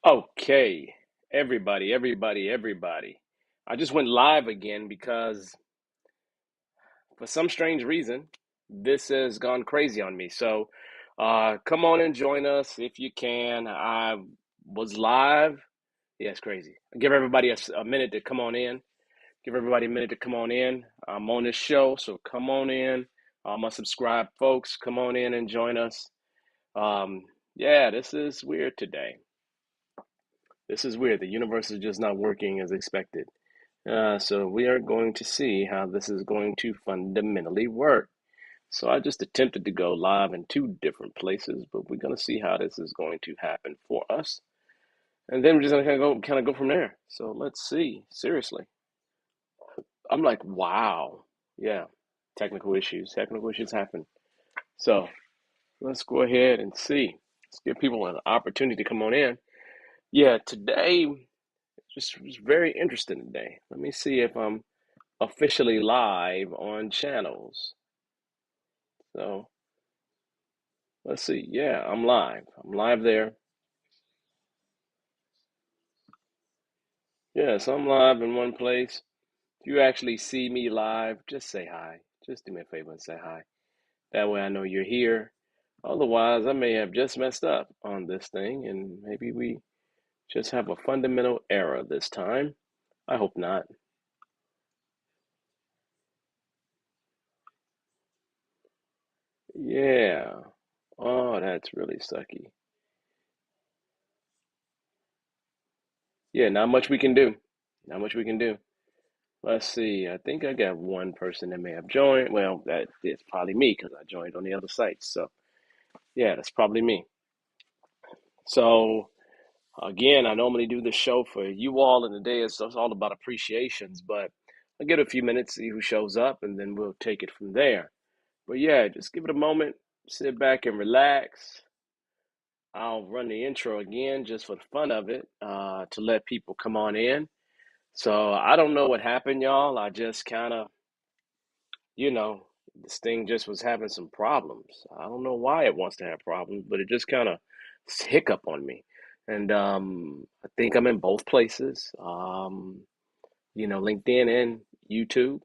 Okay, everybody. I just went live again because for some strange reason, this has gone crazy on me. So, come on and join us if you can. I was live. Yeah, it's crazy. Give everybody a minute to come on in. Give everybody a minute to come on in. I'm on this show, so come on in. My subscribe folks, come on in and join us. Um, yeah, this is weird today. This is weird. The universe is just not working as expected. So we are going to see how this is going to fundamentally work. So I just attempted to go live in two different places, but we're going to see how this is going to happen for us. And then we're just going to kind of go from there. So let's see. Seriously. I'm like, wow. Yeah. Technical issues. Technical issues happen. So let's go ahead and see. Let's give people an opportunity to come on in. Yeah, today just was very interesting today. Let me see if I'm officially live on channels. So let's see. Yeah, I'm live. I'm live there. Yeah, so I'm live in one place. If you actually see me live, just say hi. Just do me a favor and say hi. That way I know you're here. Otherwise, I may have just messed up on this thing and maybe we just have a fundamental error this time. I hope not. Yeah. Oh, that's really sucky. Yeah, not much we can do. Not much we can do. Let's see. I think I got one person that may have joined. Well, that is probably me because I joined on the other site. So, yeah, that's probably me. So, again, I normally do the show for you all in the day. It's all about appreciations, but I'll give it a few minutes, see who shows up, and then we'll take it from there. But yeah, just give it a moment, sit back and relax. I'll run the intro again just for the fun of it to let people come on in. So, I don't know what happened, y'all. I just kind of you know, this thing just was having some problems. I don't know why it wants to have problems, but it just kind of hiccup on me. And I think I'm in both places, LinkedIn and YouTube.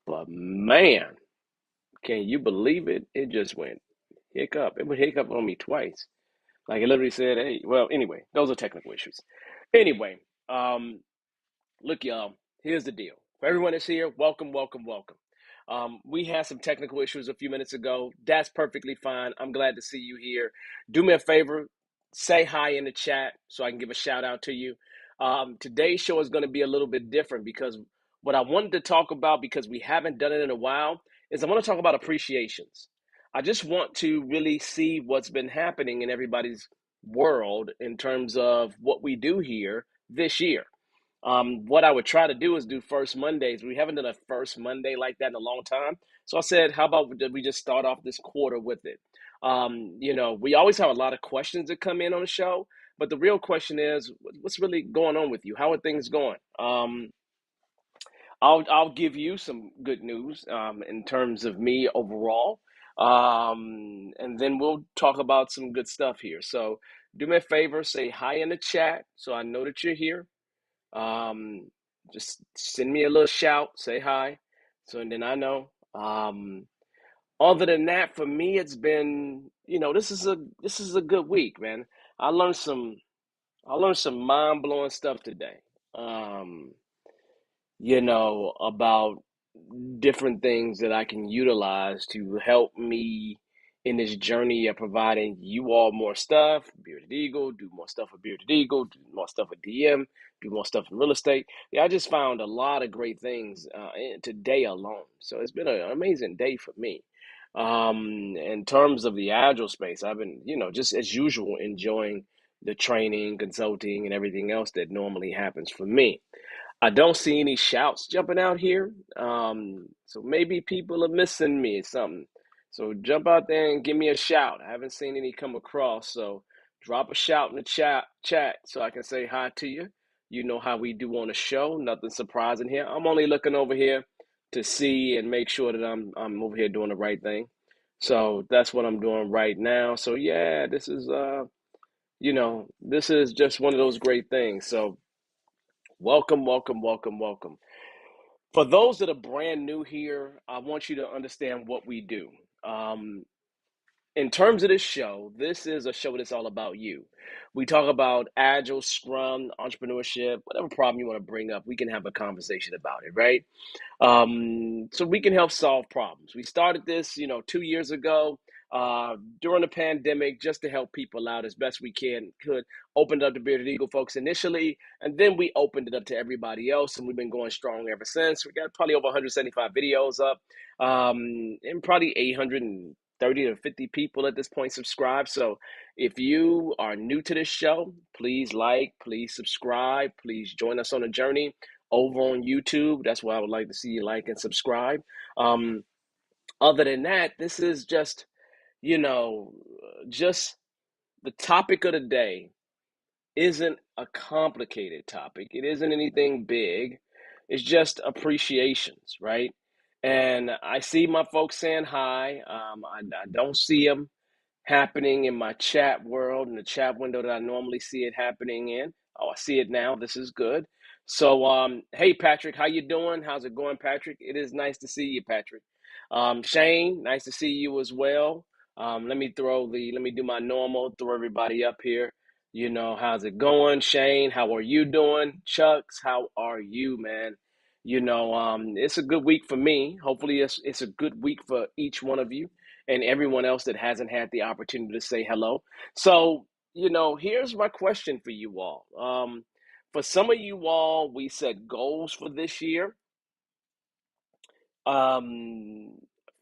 But man, can you believe it? It just went hiccup. It would hiccup on me twice. Like it literally said, hey, well, anyway, those are technical issues. Anyway, um, look, y'all, here's the deal. For everyone that's here, welcome, welcome, welcome. We had some technical issues a few minutes ago. That's perfectly fine. I'm glad to see you here. Do me a favor, say hi in the chat so I can give a shout out to you. Today's show is going to be a little bit different because what I wanted to talk about, because we haven't done it in a while, is I want to talk about appreciations. I just want to really see what's been happening in everybody's world in terms of what we do here this year. What I would try to do is do first Mondays. We haven't done a first Monday like that in a long time. So I said, how about we just start off this quarter with it? We always have a lot of questions that come in on the show, but the real question is, what's really going on with you? How are things going? I'll give you some good news in terms of me overall, and then we'll talk about some good stuff here. So do me a favor, say hi in the chat so I know that you're here. Um, just send me a little shout, say hi, so and then I know. Other than that, for me, it's been this is a good week, man. I learned some I learned some mind blowing stuff today. Um, about different things that I can utilize to help me in this journey of providing you all more stuff. Bearded Eagle, do more stuff with Bearded Eagle, do more stuff with DM, do more stuff in real estate. Yeah, I just found a lot of great things today alone. So it's been an amazing day for me. In terms of the agile space, I've been, just as usual, enjoying the training, consulting, and everything else that normally happens for me. I don't see any shouts jumping out here. So maybe people are missing me or something. So jump out there and give me a shout. I haven't seen any come across. So drop a shout in the chat so I can say hi to you. You know how we do on the show. Nothing surprising here. I'm only looking over here to see and make sure that I'm over here doing the right thing. So that's what I'm doing right now. So yeah, this is this is just one of those great things. So welcome, welcome, welcome, welcome. For those that are brand new here, I want you to understand what we do. Um, in terms of this is a show that's all about you. We talk about agile, scrum, entrepreneurship, whatever problem you want to bring up, we can have a conversation about it, right? So we can help solve problems. We started this, 2 years ago during the pandemic, just to help people out as best we could. Opened up to Bearded Eagle folks initially, and then we opened it up to everybody else, and we've been going strong ever since. We got probably over 175 videos up, and probably 830 to 50 people at this point subscribe. So if you are new to this show, please please subscribe, please join us on a journey over on YouTube. That's why I would like to see you like and subscribe. Um, Other than that, this is you know, just the topic of the day isn't a complicated topic. It isn't anything big. It's just appreciations, right? And I see my folks saying hi. I don't see them happening in my chat world, in the chat window that I normally see it happening in. Oh, I see it now. This is good. So, hey, Patrick, how you doing? How's it going, Patrick? It is nice to see you, Patrick. Shane, nice to see you as well. Let me do my normal, throw everybody up here. How's it going, Shane? How are you doing? Chucks, how are you, man? It's a good week for me. Hopefully, it's a good week for each one of you and everyone else that hasn't had the opportunity to say hello. So, here's my question for you all. For some of you all, we set goals for this year. Um,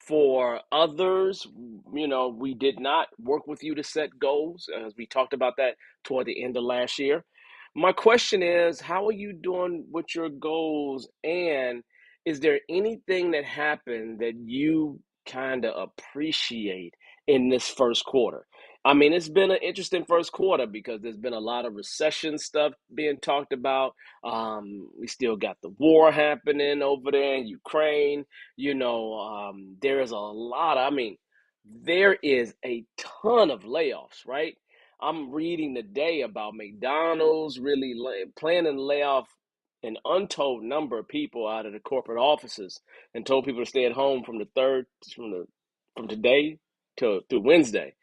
for others, we did not work with you to set goals, as we talked about that toward the end of last year. My question is, how are you doing with your goals? And is there anything that happened that you kind of appreciate in this first quarter? I mean, it's been an interesting first quarter because there's been a lot of recession stuff being talked about. We still got the war happening over there in Ukraine. There is a lot. There is a ton of layoffs, right? I'm reading today about McDonald's really planning to lay off an untold number of people out of the corporate offices and told people to stay at home from today to through Wednesday,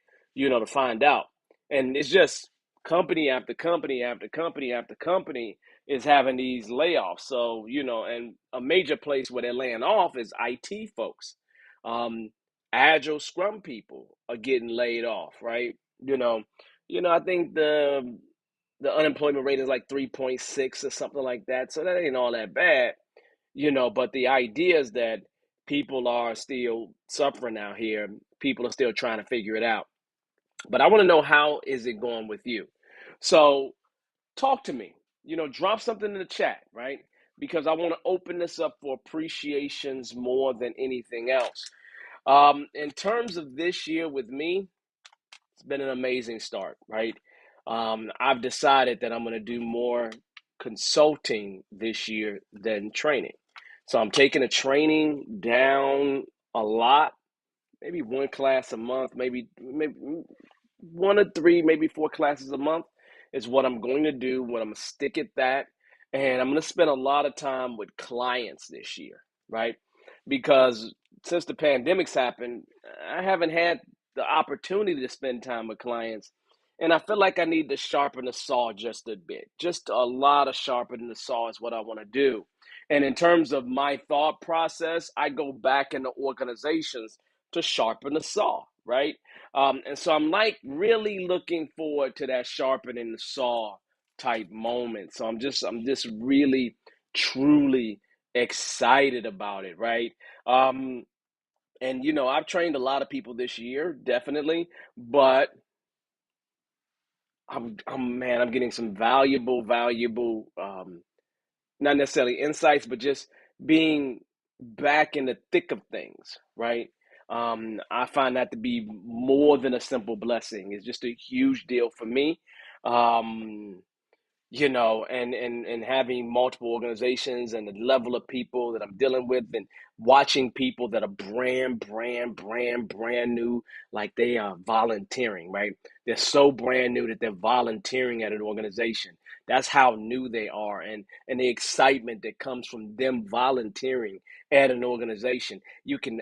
to find out. And it's just company after company after company after company is having these layoffs. So, and a major place where they're laying off is IT folks. Um, Agile Scrum people are getting laid off, right? I think the unemployment rate is like 3.6 or something like that. So that ain't all that bad, but the idea is that people are still suffering out here. People are still trying to figure it out. But I want to know, how is it going with you? So talk to me. Drop something in the chat, right? Because I want to open this up for appreciations more than anything else. In terms of this year with me, it's been an amazing start, right? I've decided that I'm going to do more consulting this year than training. So I'm taking a training down a lot, maybe one class a month, maybe one or three, maybe four classes a month is what I'm going to do. When I'm going to stick at that, and I'm going to spend a lot of time with clients this year, right? Because since the pandemic's happened, I haven't had the opportunity to spend time with clients, and I feel like I need to sharpen the saw just a bit. Just a lot of sharpening the saw is what I want to do. And in terms of my thought process, I go back into organizations to sharpen the saw, right? And so I'm like really looking forward to that sharpening the saw type moment. So I'm just really truly excited about it, right? Um, and I've trained a lot of people this year, definitely, but I'm getting some valuable not necessarily insights, but just being back in the thick of things, right? I find that to be more than a simple blessing. It's just a huge deal for me. Um, and having multiple organizations and the level of people that I'm dealing with and watching people that are brand new, like they are volunteering, right? They're so brand new that they're volunteering at an organization. That's how new they are, and the excitement that comes from them volunteering at an organization.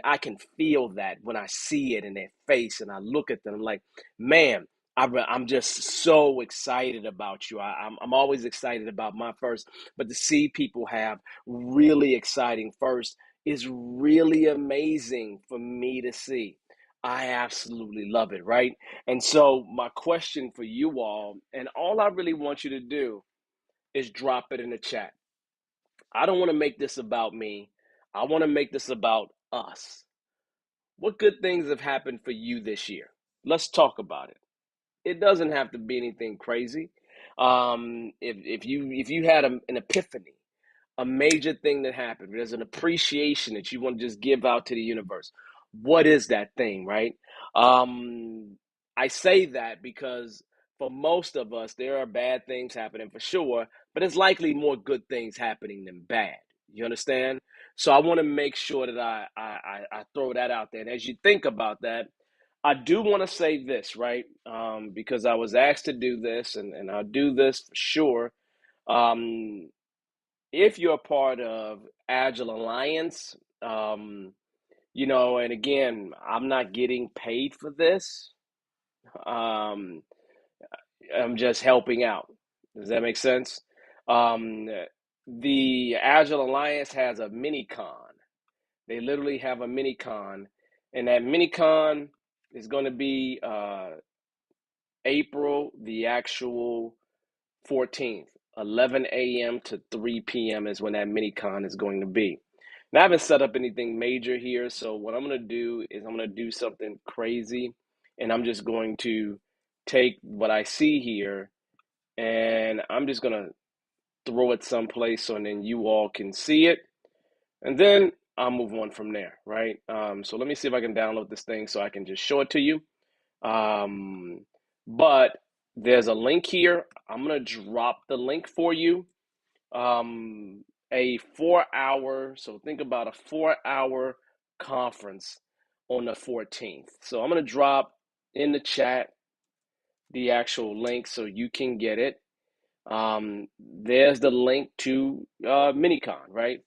I can feel that when I see it in their face and I look at them. I'm like, man, I'm just so excited about you. I'm always excited about my first, but to see people have really exciting first is really amazing for me to see. I absolutely love it, right? And so, my question for you all, and all I really want you to do is drop it in the chat. I don't want to make this about me, I want to make this about us. What good things have happened for you this year? Let's talk about it. It doesn't have to be anything crazy. If you had an epiphany, a major thing that happened, there's an appreciation that you want to just give out to the universe. What is that thing, right? Um, I say that because for most of us, there are bad things happening for sure, but it's likely more good things happening than bad. You understand? So I want to make sure that I throw that out there. And as you think about that, I do want to say this, right? Because I was asked to do this, and I'll do this for sure. Um, if you're a part of Agile Alliance, and again, I'm not getting paid for this. Um, I'm just helping out. Does that make sense? Um, the Agile Alliance has a mini con. They literally have a mini con, and that mini con is going to be April the actual 14th, 11 a.m. to 3 p.m. is when that mini con is going to be. Now, I haven't set up anything major here, so what I'm going to do is I'm going to do something crazy, and I'm just going to take what I see here, and I'm just going to throw it someplace so then you all can see it, and then I'll move on from there, right? So let me see if I can download this thing so I can just show it to you. Um, but there's a link here. I'm gonna drop the link for you. Um, a 4 hour, so think about a 4 hour conference on the 14th. So I'm gonna drop in the chat the actual link so you can get it. There's the link to MiniCon, right?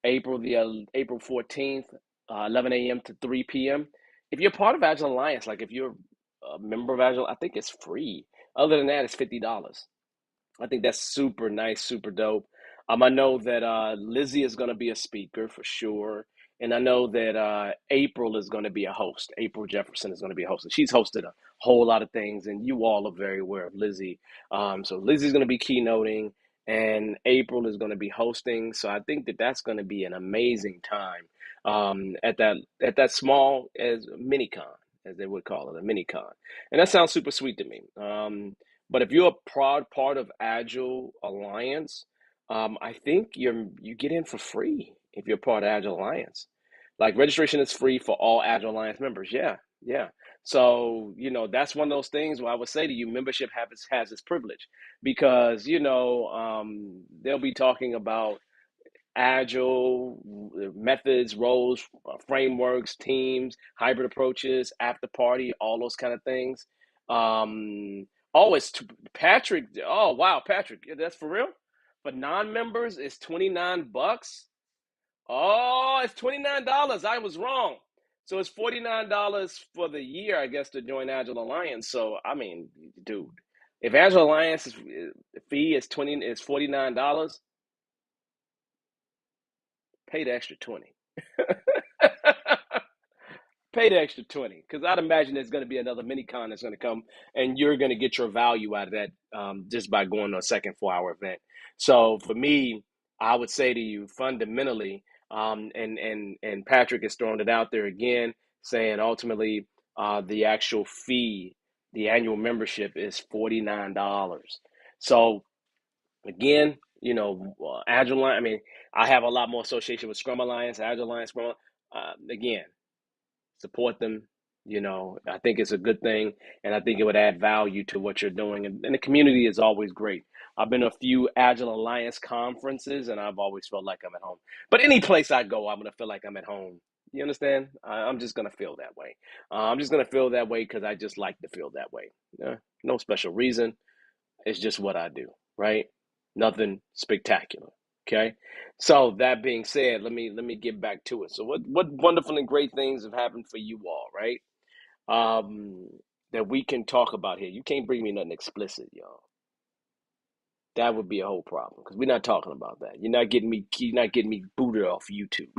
April 14th, 11 a.m. to 3 p.m. If you're part of Agile Alliance, like if you're a member of Agile, I think it's free. Other than that, it's $50. I think that's super nice, super dope. I know that Lizzie is going to be a speaker for sure. And I know that April is going to be a host. April Jefferson is going to be a host. And she's hosted a whole lot of things, and you all are very aware of Lizzie. So Lizzie's going to be keynoting, and April is going to be hosting. So I think that that's going to be an amazing time at that small as mini-con, as they would call it, a mini-con. And that sounds super sweet to me. But if you're a proud part of Agile Alliance, I think you get in for free if you're part of Agile Alliance. Like registration is free for all Agile Alliance members. Yeah, yeah. So that's one of those things where I would say to you, membership has its privilege because they'll be talking about agile methods, roles, frameworks, teams, hybrid approaches, after party, all those kind of things. Oh, it's Patrick. Oh, wow, Patrick, that's for real. For non-members, it's $29. Oh, it's $29. I was wrong. So it's $49 for the year, I guess, to join Agile Alliance. So I mean, dude, if Agile Alliance fee is $49, pay the extra 20. Pay the extra 20 because I'd imagine there's going to be another mini con that's going to come and you're going to get your value out of that just by going to a second 4 hour event. So for me, I would say to you fundamentally, and Patrick has thrown it out there again, saying ultimately the actual fee, the annual membership is $49. So again, Agile Alliance, I mean, I have a lot more association with Scrum Alliance, Agile Alliance, Scrum. Again, support them. I think it's a good thing, and I think it would add value to what you're doing. And the community is always great. I've been to a few Agile Alliance conferences, and I've always felt like I'm at home. But any place I go, I'm going to feel like I'm at home. You understand? I'm just going to feel that way. I'm just going to feel that way because I just like to feel that way. No special reason. It's just what I do, right? Nothing spectacular. Okay. So that being said, let me get back to it. So what wonderful and great things have happened for you all, right? um, that we can talk about here. You can't bring me nothing explicit, y'all. That would be a whole problem because we're not talking about that. You're not getting me booted off YouTube.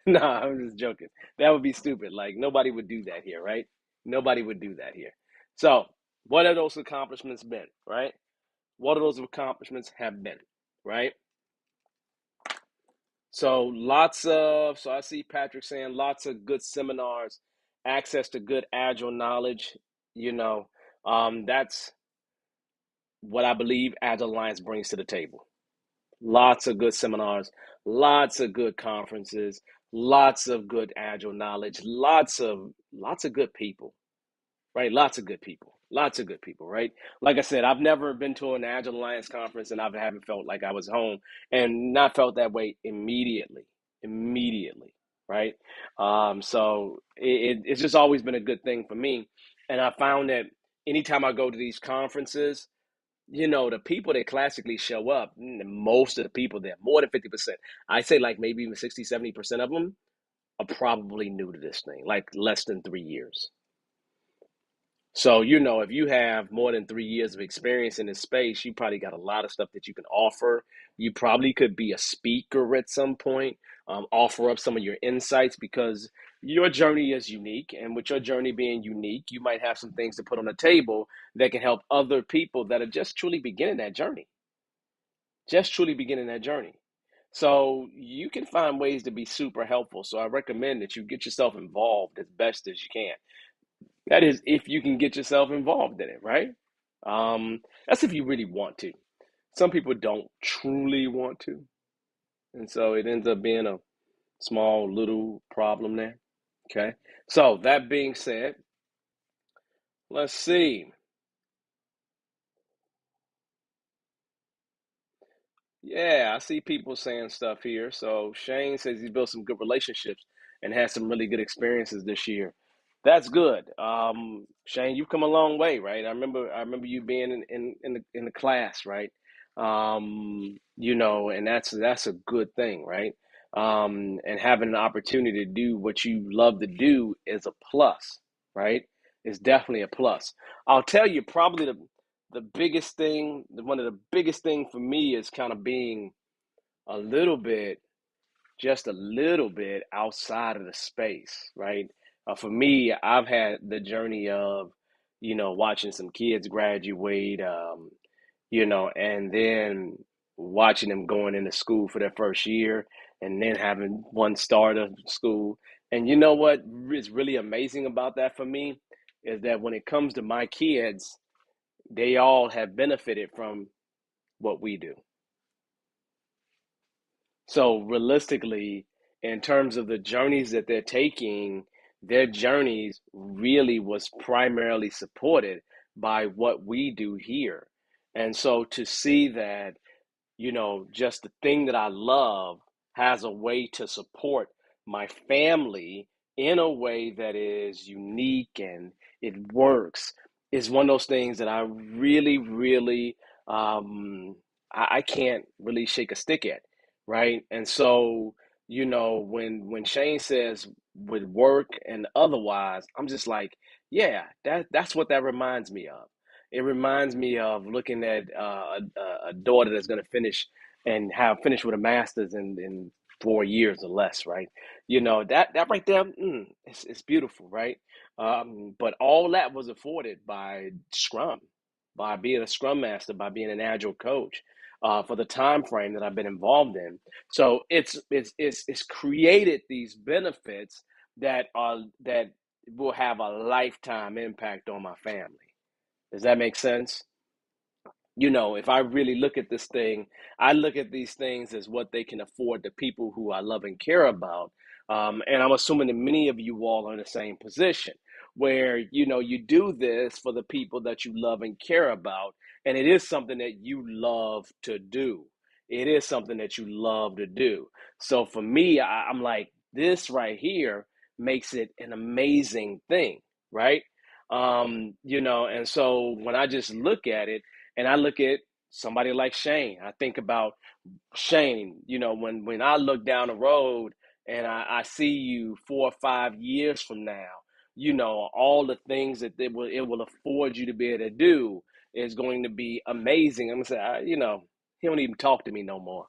No, I'm just joking. That would be stupid. Like nobody would do that here, right? Nobody would do that here. So, what have those accomplishments been, right? What are those accomplishments have been, right? So I see Patrick saying lots of good seminars, access to good agile knowledge. You know, that's what I believe Agile Alliance brings to the table. Lots of good seminars, lots of good conferences, lots of good agile knowledge, lots of good people, right? Lots of good people, right? Like I said, I've never been to an Agile Alliance conference and I haven't felt like I was home and not felt that way immediately, right? So it's just always been a good thing for me. And I found that anytime I go to these conferences, the people that classically show up, most of the people there, more than 50%, I say like maybe even 60, 70% of them are probably new to this thing, like less than 3 years. So, if you have more than 3 years of experience in this space, you probably got a lot of stuff that you can offer. You probably could be a speaker at some point, offer up some of your insights because your journey is unique. And with your journey being unique, you might have some things to put on the table that can help other people that are just truly beginning that journey, just truly beginning that journey. So, you can find ways to be super helpful. So, I recommend that you get yourself involved as best as you can. That is, if you can get yourself involved in it, right? That's if you really want to. Some people don't truly want to, and so it ends up being a small little problem there. Okay. So that being said, let's see. Yeah, I see people saying stuff here. So Shane says he's built some good relationships and had some really good experiences this year. That's good. Shane, you've come a long way, right? I remember you being in the class, right? And that's a good thing, right? And having an opportunity to do what you love to do is a plus, right? It's definitely a plus. I'll tell you, probably the biggest thing, one of the biggest thing for me is kind of being a little bit, just a little bit outside of the space, right? For me, I've had the journey of, watching some kids graduate, and then watching them going into school for their first year and then having one start of school. And you know what is really amazing about that for me is that when it comes to my kids, they all have benefited from what we do. So realistically, in terms of the journeys that they're taking, their journeys really was primarily supported by what we do here. And so to see that, just the thing that I love has a way to support my family in a way that is unique and it works is one of those things that I really, really, I can't really shake a stick at, right? And so, when Shane says with work and otherwise, I'm just like, yeah, that's what that reminds me of. It reminds me of looking at a daughter that's going to finish and have finished with a master's in 4 years or less, right? That right there, it's beautiful, right? But all that was afforded by Scrum, by being a Scrum master, by being an Agile coach, for the time frame that I've been involved in. So it's created these benefits that will have a lifetime impact on my family. Does that make sense? If I really look at this thing, I look at these things as what they can afford the people who I love and care about. And I'm assuming that many of you all are in the same position where, you do this for the people that you love and care about. And it is something that you love to do. It is something that you love to do. So for me, I'm like, this right here makes it an amazing thing, right? And so when I just look at it and I look at somebody like Shane, I think about Shane, when I look down the road and I see you 4 or 5 years from now, all the things that it will afford you to be able to do is going to be amazing. I'm gonna say, he don't even talk to me no more.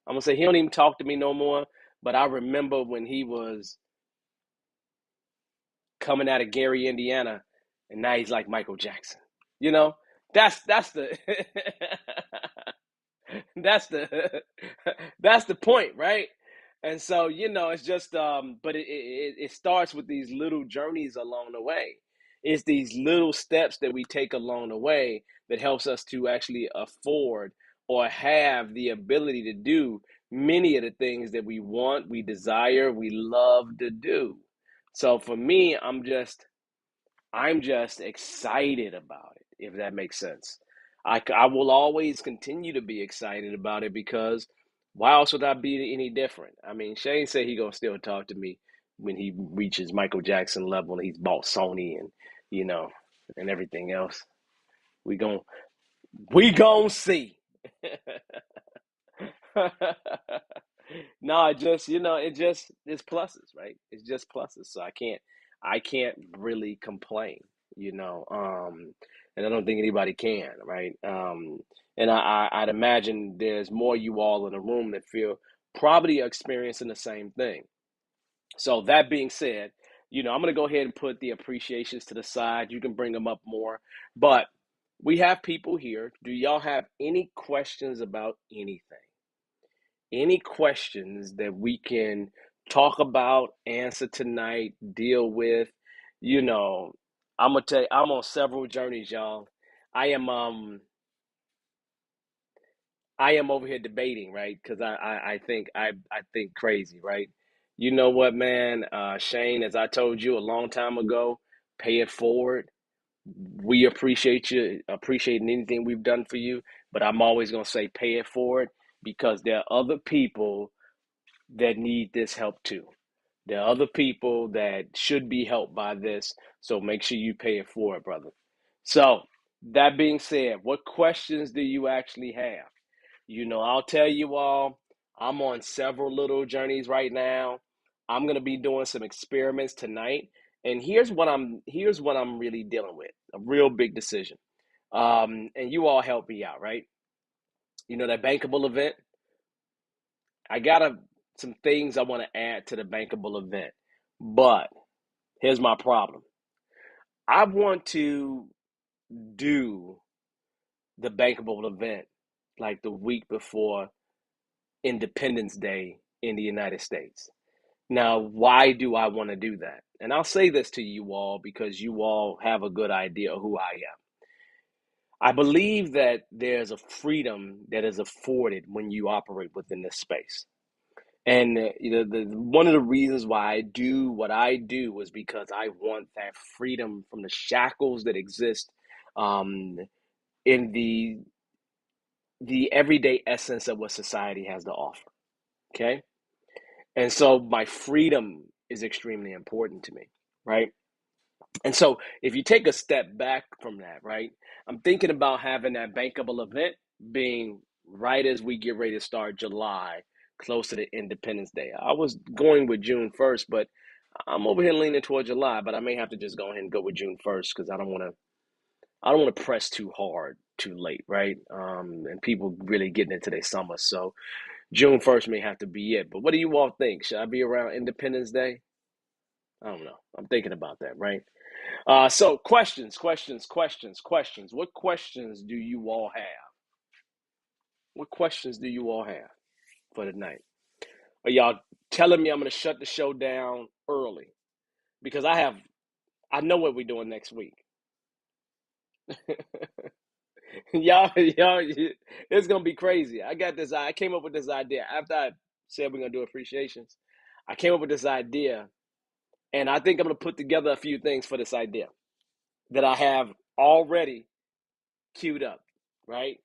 I'm gonna say he don't even talk to me no more. But I remember when he was coming out of Gary, Indiana, and now he's like Michael Jackson. You know, that's the that's the that's the point, right? And so it's just but it starts with these little journeys along the way. It's these little steps that we take along the way that helps us to actually afford or have the ability to do many of the things that we want, we desire, we love to do. So for me, I'm just excited about it, if that makes sense. I will always continue to be excited about it because why else would I be any different? I mean, Shane said he gonna still talk to me when he reaches Michael Jackson level and he's bought Sony and you know and everything else. We gon' we gon' see. No, it's pluses, right? It's just pluses. So I can't really complain, you know. And I don't think anybody can, right? And I'd imagine there's more you all in the room that feel probably experiencing the same thing. So that being said, I'm gonna go ahead and put the appreciations to the side. You can bring them up more, but we have people here. Do y'all have any questions about anything? Any questions that we can talk about, answer tonight, deal with. You know, I'm gonna tell you, I'm on several journeys, y'all. I am um I am over here debating, right? Because I think crazy, right? You know what, man? Shane, as I told you a long time ago, pay it forward. We appreciate you, appreciating anything we've done for you, but I'm always gonna say pay it forward because there are other people that need this help too. There are other people that should be helped by this, so make sure you pay it forward, brother. So, that being said, what questions do you actually have? I'll tell you all, I'm on several little journeys right now. I'm going to be doing some experiments tonight, and here's what I'm really dealing with, a real big decision. And you all help me out, right? That bankable event, I got some things I want to add to the bankable event. But here's my problem. I want to do the bankable event like the week before Independence Day in the United States. Now, why do I want to do that? And I'll say this to you all because you all have a good idea of who I am. I believe that there's a freedom that is afforded when you operate within this space. And one of the reasons why I do what I do is because I want that freedom from the shackles that exist um, in the everyday essence of what society has to offer. Okay, and so my freedom is extremely important to me, right? And so if you take a step back from that, right, I'm thinking about having that bankable event being right as we get ready to start July, close to the Independence Day. I was going with June 1st, but I'm over here leaning toward July, but I may have to just go ahead and go with June 1st because I don't want to press too hard too late, right? And people really getting into their summer. So June 1st may have to be it. But what do you all think? Should I be around Independence Day? I don't know. I'm thinking about that, right? So questions, questions, questions, questions. What questions do you all have? What questions do you all have for tonight? Are y'all telling me I'm gonna shut the show down early? Because I know what we're doing next week. y'all, it's gonna be crazy. I came up with this idea after I said we're gonna do appreciations. I came up with this idea, and I think I'm going to put together a few things for this idea that I have already queued up, right?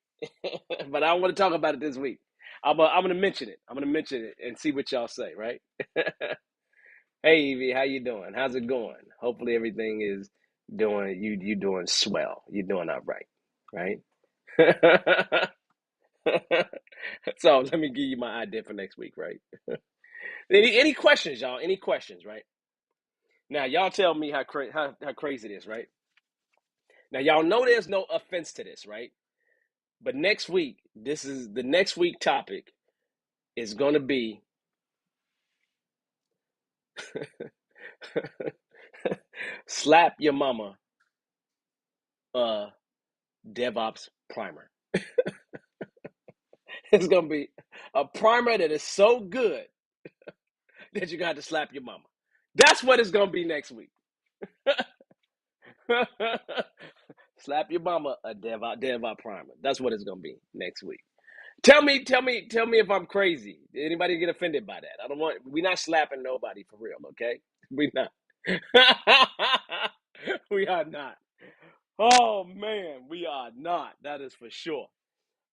But I don't want to talk about it this week. I'm going to mention it. I'm going to mention it and see what y'all say, right? Hey Evie, how you doing? How's it going? Hopefully everything is doing you doing swell. You're doing all right, right? So let me give you my idea for next week, right? Any questions, y'all? Any questions, right? Now y'all tell me how crazy it is, right? Now y'all know there's no offense to this, right? But next week, this is the next week topic is gonna be slap your mama DevOps primer. It's gonna be a primer that is so good that you got to slap your mama. That's what it's gonna be next week. Slap your mama a DevOps primer. That's what it's gonna be next week. Tell me if I'm crazy. Anybody get offended by that? I don't want. We're not slapping nobody for real, okay? We not. We are not. Oh man, we are not. That is for sure.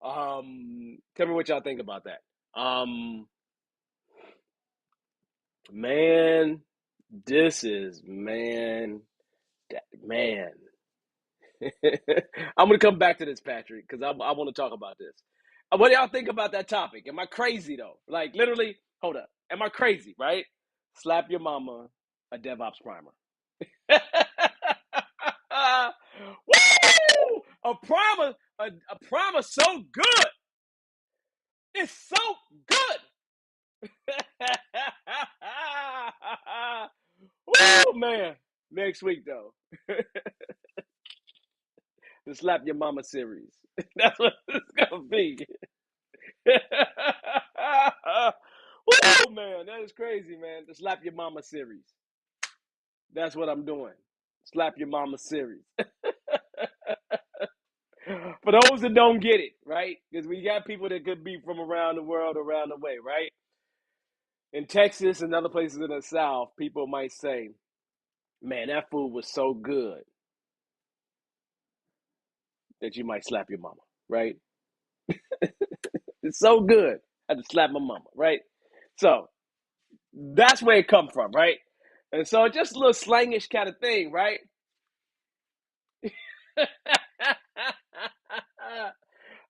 Tell me what y'all think about that. Man, this is man. I'm gonna come back to this, Patrick, because I want to talk about this. What do y'all think about that topic? Am I crazy though? Like literally, hold up. Am I crazy? Right? Slap your mama a DevOps primer. Woo! A primer so good. It's so good. Woo, man. Next week though, the slap your mama series. That's what it's gonna be. Woo, man, that is crazy, man. The slap your mama series. That's what I'm doing. Slap your mama series. For those that don't get it, right? Because we got people that could be from around the world, around the way, right? In Texas and other places in the South, people might say, man, that food was so good that you might slap your mama, right? It's so good. I had to slap my mama, right? So that's where it come from, right? And so just a little slangish kind of thing, right?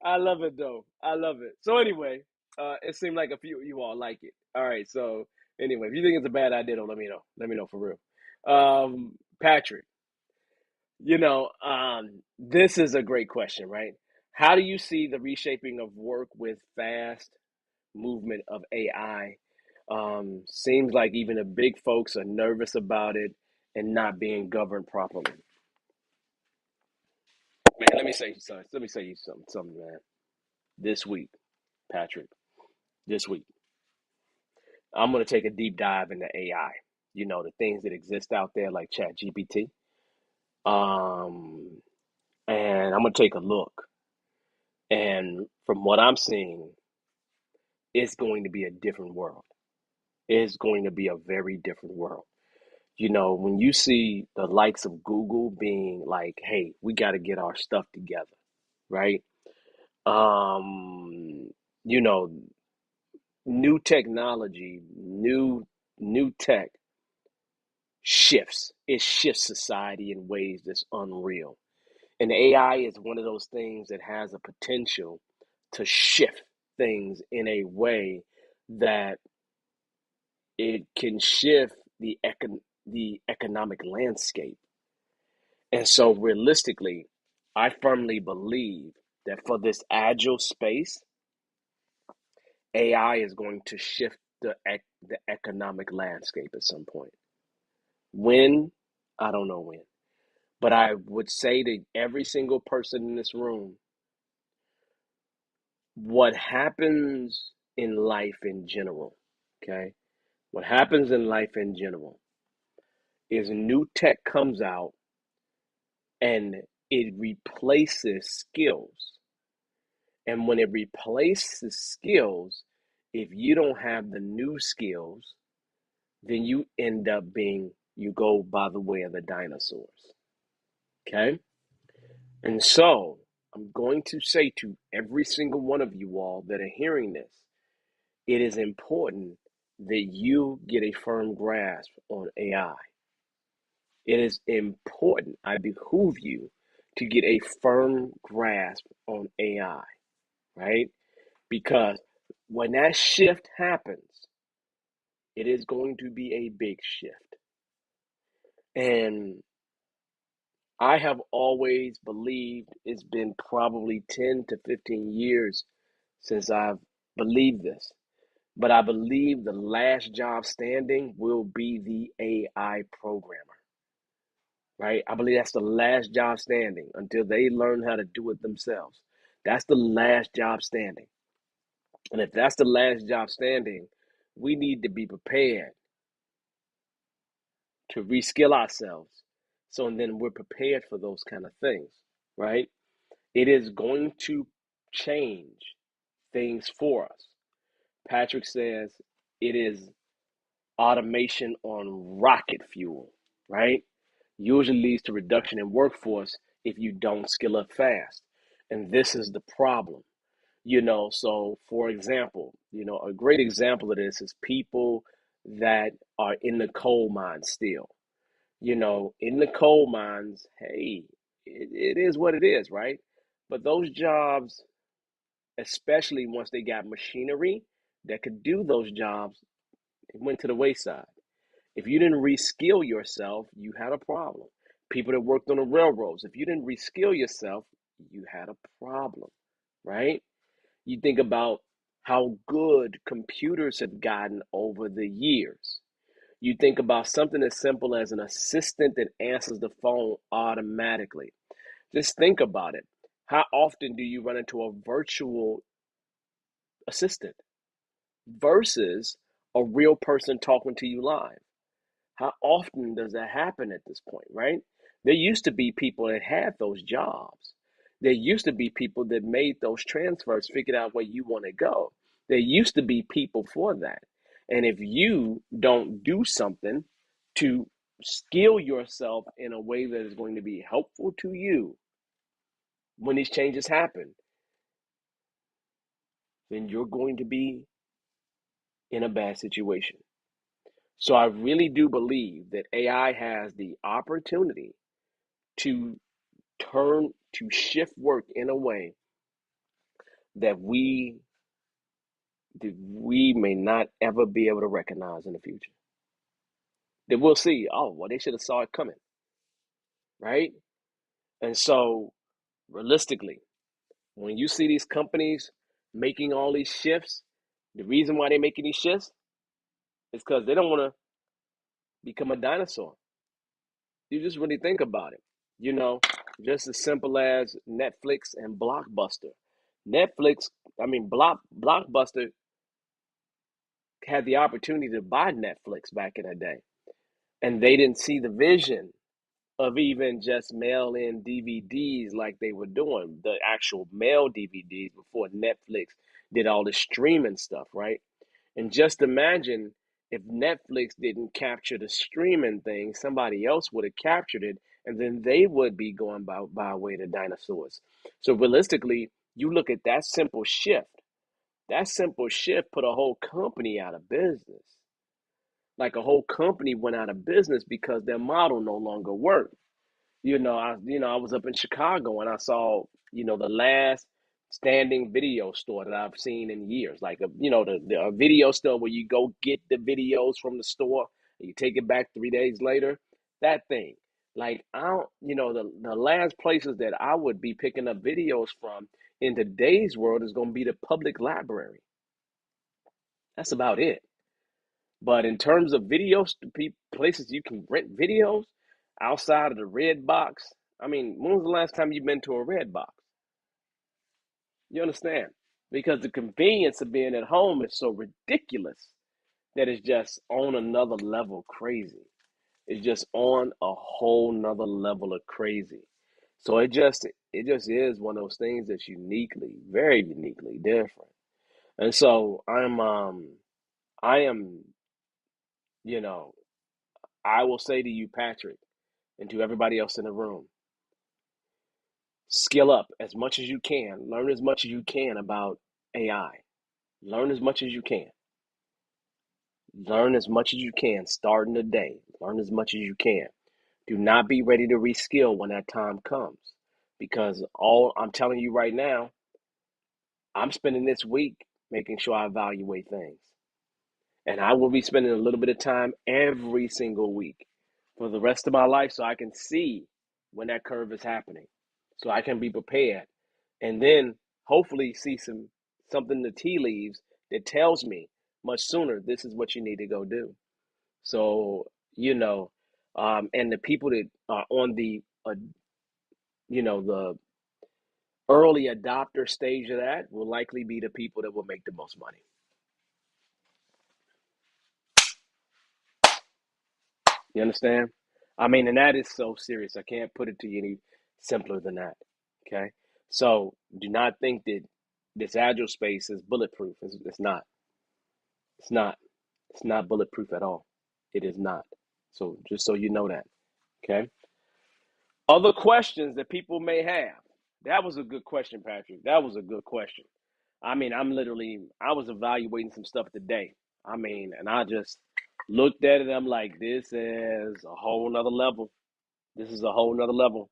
I love it though. I love it. So anyway, it seemed like a few of you all like it. All right. So anyway, if you think it's a bad idea, don't let me know. Let me know for real. Patrick, this is a great question, right? How do you see the reshaping of work with fast movement of AI? Seems like even the big folks are nervous about it and not being governed properly. Man, let me say you something. Let me say you something, man. This week, Patrick, this week, I'm gonna take a deep dive into AI. The things that exist out there like Chat GPT. Um, and I'm gonna take a look. And from what I'm seeing, it's going to be a different world. It's going to be a very different world. When you see the likes of Google being like, hey, we got to get our stuff together, right? Um, you know, New technology, new tech shifts. It shifts society in ways that's unreal. And AI is one of those things that has a potential to shift things in a way that it can shift the economic landscape. And so realistically, I firmly believe that for this agile space, AI is going to shift the economic landscape at some point. When? I don't know when. But I would say to every single person in this room, what happens in life in general, okay? What happens in life in general is new tech comes out and it replaces skills. And when it replaces skills, if you don't have the new skills, then you go by the way of the dinosaurs. Okay? And so I'm going to say to every single one of you all that are hearing this, it is important that you get a firm grasp on AI. It is important, I behoove you to get a firm grasp on AI, right? Because when that shift happens, it is going to be a big shift. And I have always believed, it's been probably 10 to 15 years since I've believed this, but I believe the last job standing will be the AI programmer, right? I believe that's the last job standing until they learn how to do it themselves. That's the last job standing. And if that's the last job standing, we need to be prepared to reskill ourselves. So and then we're prepared for those kind of things, right? It is going to change things for us. Patrick says it is automation on rocket fuel, right? Usually leads to reduction in workforce if you don't skill up fast. And this is the problem. So for example, a great example of this is people that are in the coal mine still. In the coal mines, hey, it is what it is, right? But those jobs, especially once they got machinery that could do those jobs, it went to the wayside. If you didn't reskill yourself, you had a problem. People that worked on the railroads, if you didn't reskill yourself, you had a problem, right? You think about how good computers have gotten over the years. You think about something as simple as an assistant that answers the phone automatically. Just think about it. How often do you run into a virtual assistant versus a real person talking to you live? How often does that happen at this point, right? There used to be people that had those jobs. There used to be people that made those transfers, figured out where you want to go. There used to be people for that. And if you don't do something to skill yourself in a way that is going to be helpful to you when these changes happen, then you're going to be in a bad situation. So I really do believe that AI has the opportunity to shift work in a way that we may not ever be able to recognize in the future. That we'll see, oh, well, they should have saw it coming, right? And so realistically, when you see these companies making all these shifts, the reason why they're making these shifts is because they don't want to become a dinosaur. You just really think about it. You know, just as simple as Netflix and Blockbuster. Netflix, I mean, Blockbuster had the opportunity to buy Netflix back in the day, and they didn't see the vision of even just mail in DVDs like they were doing, the actual mail DVDs before Netflix did all the streaming stuff, right? And just imagine if Netflix didn't capture the streaming thing, somebody else would have captured it, and then they would be going by way to dinosaurs. So realistically, you look at that simple shift. That simple shift put a whole company out of business. Like a whole company went out of business because their model no longer worked. I was up in Chicago and I saw, the last standing video store that I've seen in years. Like a video store where you go get the videos from the store and you take it back 3 days later. That thing. Like I don't, the last places that I would be picking up videos from in today's world is going to be the public library. That's about it. But in terms of videos, places you can rent videos outside of the Red Box, I mean, when was the last time you've been to a Red Box? You understand? Because the convenience of being at home is so ridiculous that it's just on another level crazy. It's just on a whole nother level of crazy. So it just is one of those things that's uniquely, very uniquely different. And so I am You know, I will say to you, Patrick, and to everybody else in the room, skill up as much as you can. Learn as much as you can about AI. Learn as much as you can. Learn as much as you can starting today. Learn as much as you can. Do not be ready to reskill when that time comes. Because all I'm telling you right now, I'm spending this week making sure I evaluate things. And I will be spending a little bit of time every single week for the rest of my life so I can see when that curve is happening. So I can be prepared. And then hopefully see something in the tea leaves that tells me much sooner this is what you need to go do. So, and the people that are on the early adopter stage of that will likely be the people that will make the most money. You understand? I mean, and that is so serious. I can't put it to you any simpler than that. Okay. So do not think that this agile space is bulletproof. It's not. It's not. It's not bulletproof at all. It is not. So just so you know that. Okay. Other questions that people may have. That was a good question, Patrick. That was a good question. I mean, I was evaluating some stuff today. I mean, and I just looked at it. I'm like, this is a whole nother level. This is a whole nother level.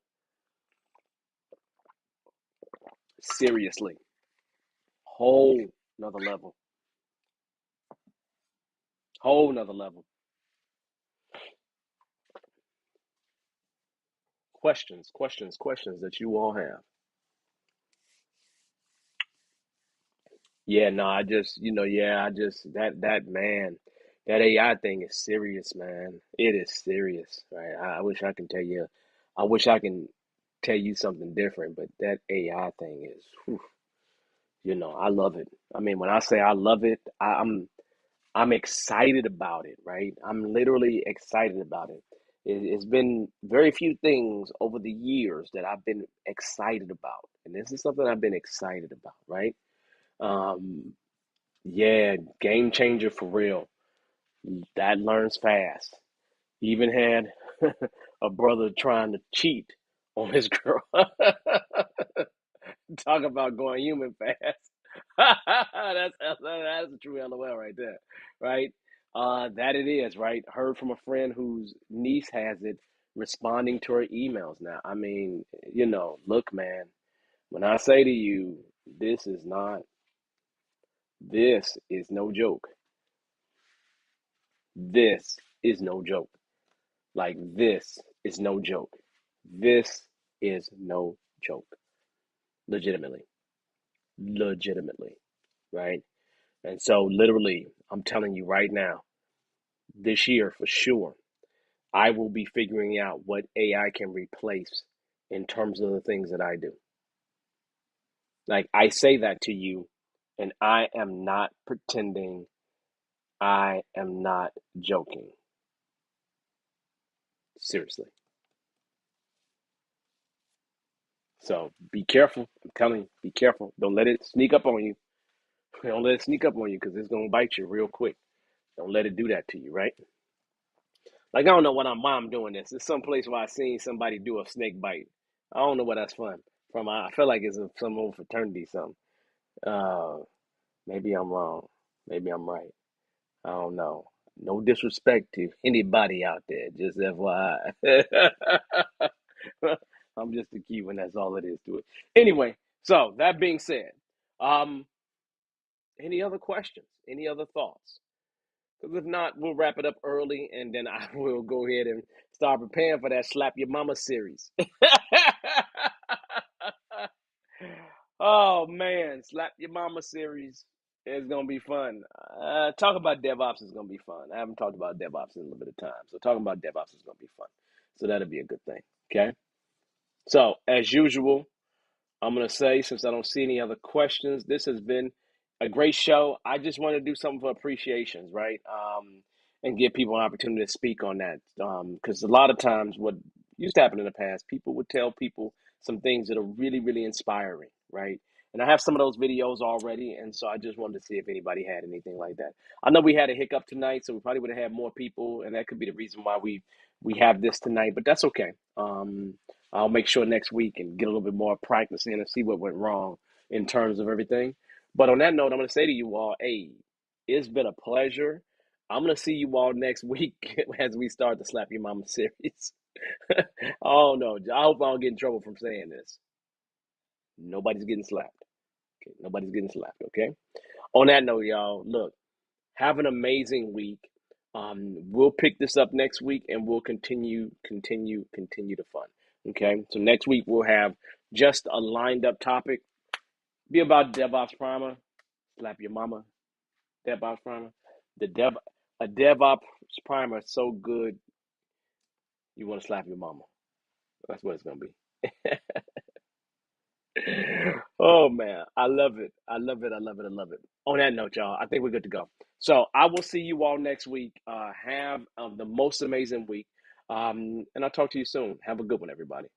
Seriously. Whole nother level. Whole nother level. Questions that you all have. Yeah, no, that man, that AI thing is serious, man. It is serious, right? I wish I can tell you, I wish I can tell you something different, but that AI thing is, whew, I love it. I mean, when I say I love it, I'm excited about it, right? I'm literally excited about it. It's been very few things over the years that I've been excited about, and this is something I've been excited about, right? Um, yeah, game changer for real. That learns fast. Even had a brother trying to cheat on his girl. Talk about going human fast. That's a true LOL right there, right? That it is, right? Heard from a friend whose niece has it, responding to her emails now. I mean, look, man, when I say to you, this is not, this is no joke. This is no joke. Like, this is no joke. This is no joke. Legitimately. Legitimately, right? And so, literally, I'm telling you right now, this year for sure, I will be figuring out what AI can replace in terms of the things that I do. Like, I say that to you, and I am not pretending, I am not joking. Seriously. So be careful. I'm telling you, be careful. Don't let it sneak up on you. Don't let it sneak up on you because it's going to bite you real quick. Don't let it do that to you, right? Like, I don't know why I'm doing this. It's some place where I seen somebody do a snake bite. I don't know what that's from. I feel like it's some old fraternity something. Uh, maybe I'm wrong. Maybe I'm right. I don't know. No disrespect to anybody out there. Just FYI. I'm just a Cuban. That's all it is to it. Anyway, so that being said, um, any other questions? Any other thoughts? Because if not, we'll wrap it up early, and then I will go ahead and start preparing for that Slap Your Mama series. Oh man, Slap Your Mama series is gonna be fun. Talk about DevOps is gonna be fun. I haven't talked about DevOps in a little bit of time, so talking about DevOps is gonna be fun. So that'll be a good thing. Okay. So as usual, I'm going to say, since I don't see any other questions, this has been a great show. I just want to do something for appreciations, right? And give people an opportunity to speak on that. Because a lot of times, what used to happen in the past, people would tell people some things that are really, really inspiring, right? And I have some of those videos already, and so I just wanted to see if anybody had anything like that. I know we had a hiccup tonight, so we probably would have had more people, and that could be the reason why we have this tonight. But that's okay. I'll make sure next week and get a little bit more practice in and see what went wrong in terms of everything. But on that note, I'm going to say to you all, hey, it's been a pleasure. I'm going to see you all next week as we start the Slap Your Mama series. Oh no, I hope I don't get in trouble from saying this. Nobody's getting slapped. Okay, nobody's getting slapped. Okay. On that note, y'all, look, have an amazing week. We'll pick this up next week, and we'll continue the fun. Okay. So next week we'll have just a lined up topic. Be about DevOps Primer. Slap your mama. DevOps Primer. The dev a DevOps Primer is so good you want to slap your mama. That's what it's gonna be. Oh man, I love it. I love it. I love it. I love it. On that note, y'all, I think we're good to go. So I will see you all next week. Have the most amazing week. And I'll talk to you soon. Have a good one, everybody.